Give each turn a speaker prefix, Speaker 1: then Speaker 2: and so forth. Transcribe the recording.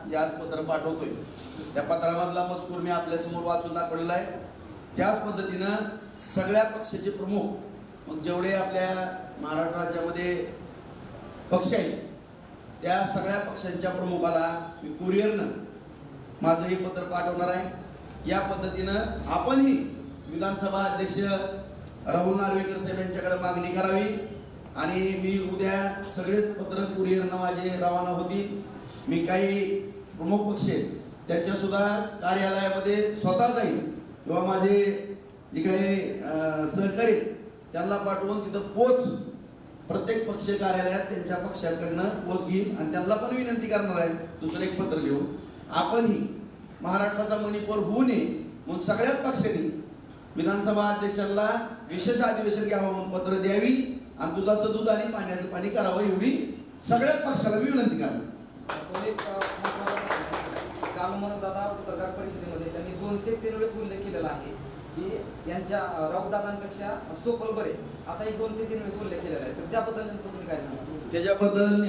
Speaker 1: जे आज पत्र पाठवतोय त्या पत्रामधला मजकूर मी आपल्यासमोर वाचून दाखवलेला आहे. त्याच पद्धतीनं सगळ्या पक्षाचे प्रमुख मग जेवढे आपल्या महाराष्ट्र राज्यामध्ये पक्ष आहेत त्या सगळ्या पक्षांच्या प्रमुखाला मी कुरिअरनं माझं हे पत्र पाठवणार आहे. या पद्धतीनं आपणही विधानसभा अध्यक्ष राहुल नार्वेकर साहेब यांच्याकडे मागणी करावी आणि मी उद्या सगळेच पत्र कुरिअरनं माझे रवाना होतील. मी काही प्रमुख पक्ष आहेत त्यांच्या सुद्धा कार्यालयामध्ये स्वतः जाईल किंवा माझे जे काही सहकारी त्यांना पाठवून तिथं पोच प्रत्येक पक्ष कार्यालयात त्यांच्या पक्षाकडनं पोच घेईल आणि त्यांना पण विनंती करणार आहे दुसरं एक पत्र लिहून आपणही महाराष्ट्राचा मणिपूर होऊ नये म्हणून सगळ्याच पक्षांनी विधानसभा अध्यक्षांना विशेष अधिवेशन घ्यावं म्हणून पत्र द्यावी आणि दुधाचं दूध आणि पाण्याचं पाणी करावं एवढी सगळ्याच पक्षाला मी विनंती करावी.
Speaker 2: काल मनोजदादा पत्रकार परिषदेमध्ये त्यांनी 2 ते 3 वेळेस उल्लेख केलेला आहे की यांच्या राऊतदादांपेक्षा सोपल बरे असा 2 ते 3 वेळेस उल्लेख केलेला आहे. तर त्याबद्दल तुम्ही काय सांगा?
Speaker 1: त्याच्याबद्दल